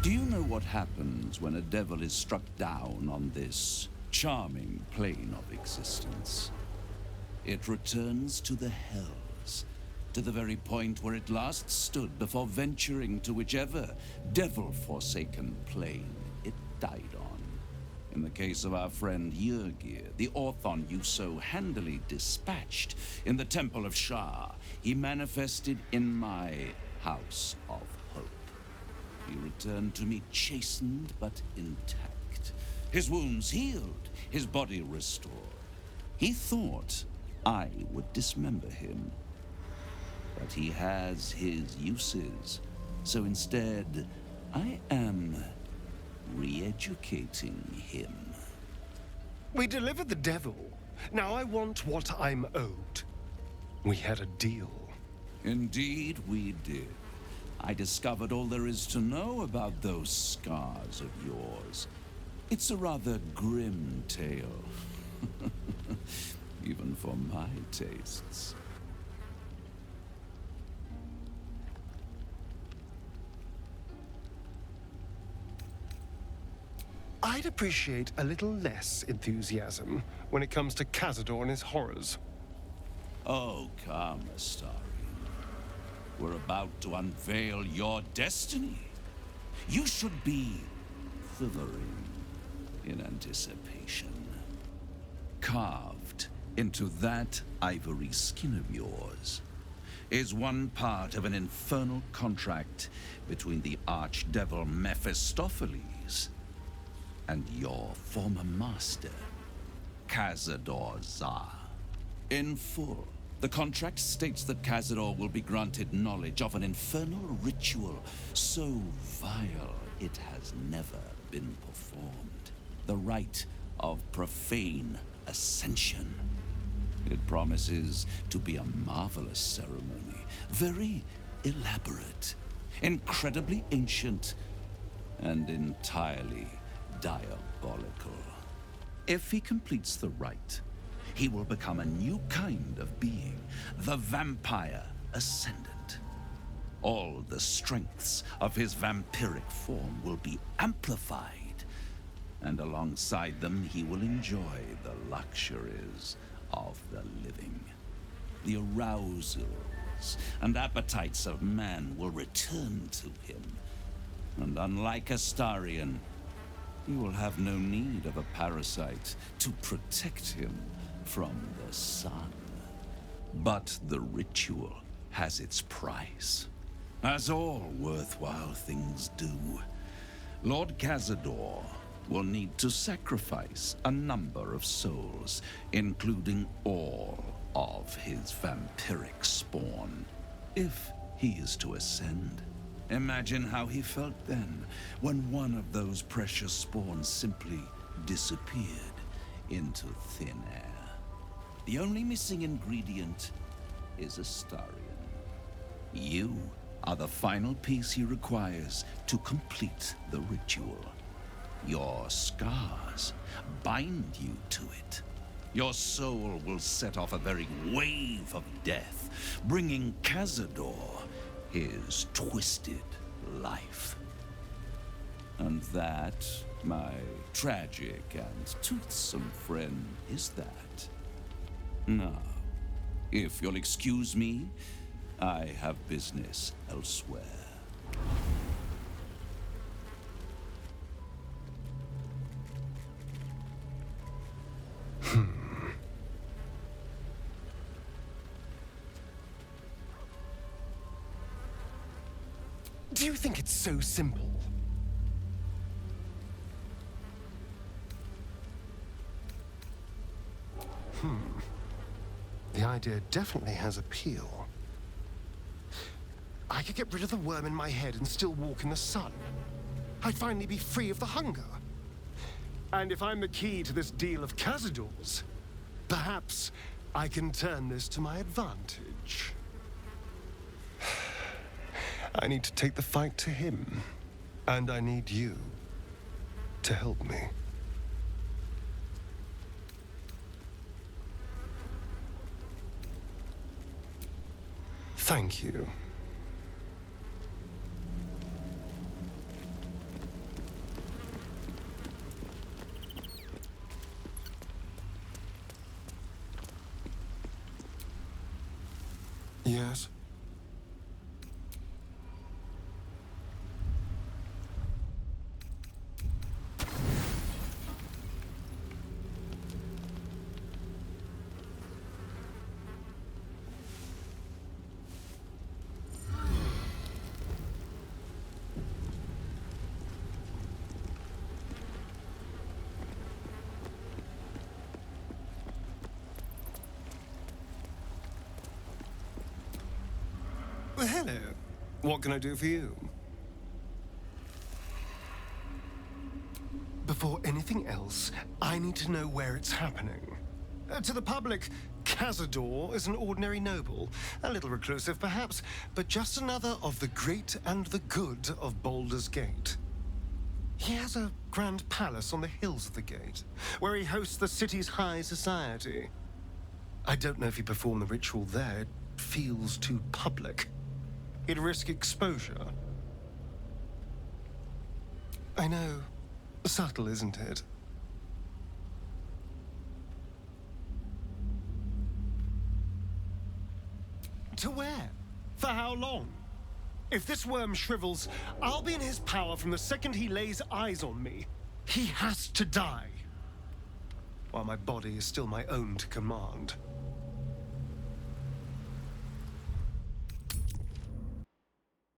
Do you know what happens when a devil is struck down on this charming plane of existence? It returns to the hells, to the very point where it last stood before venturing to whichever devil-forsaken plane it died on. In the case of our friend Yrgir, the Orthon you so handily dispatched in the Temple of Shah, he manifested in my House of Hope. He returned to me chastened but intact, his wounds healed, his body restored. He thought I would dismember him, but he has his uses, so instead I am re-educating him. We delivered the devil. Now I want what I'm owed. We had a deal. Indeed we did. I discovered all there is to know about those scars of yours. It's a rather grim tale. Even for my tastes. I'd appreciate a little less enthusiasm when it comes to Cazador and his horrors. Oh, come, Astarion. We're about to unveil your destiny. You should be quivering in anticipation. Carved into that ivory skin of yours is one part of an infernal contract between the archdevil Mephistopheles and your former master, Cazador Za. In full, the contract states that Cazador will be granted knowledge of an infernal ritual so vile it has never been performed. The rite of profane ascension. It promises to be a marvelous ceremony, very elaborate, incredibly ancient, and entirely diabolical. If he completes the rite, he will become a new kind of being, the Vampire Ascendant. All the strengths of his vampiric form will be amplified, and alongside them he will enjoy the luxuries of the living. The arousals and appetites of man will return to him, and unlike Astarion, he will have no need of a parasite to protect him from the sun. But the ritual has its price, as all worthwhile things do. Lord Cazador will need to sacrifice a number of souls, including all of his vampiric spawn, if he is to ascend. Imagine how he felt then, when one of those precious spawns simply disappeared into thin air. The only missing ingredient is Astarion. You are the final piece he requires to complete the ritual. Your scars bind you to it. Your soul will set off a very wave of death, bringing Cazador his twisted life. And that, my tragic and toothsome friend, is that. Now, if you'll excuse me, I have business elsewhere. Do you think it's so simple? The idea definitely has appeal. I could get rid of the worm in my head and still walk in the sun. I'd finally be free of the hunger. And if I'm the key to this deal of Cazador's, perhaps I can turn this to my advantage. I need to take the fight to him, and I need you to help me. Thank you. Yes? Well, hello. What can I do for you? Before anything else, I need to know where it's happening. To the public, Cazador is an ordinary noble. A little reclusive, perhaps, but just another of the great and the good of Baldur's Gate. He has a grand palace on the hills of the gate, where he hosts the city's high society. I don't know if he performed the ritual there. It feels too public. He'd risk exposure. I know. Subtle, isn't it? To where? For how long? If this worm shrivels, I'll be in his power from the second he lays eyes on me. He has to die. While my body is still my own to command.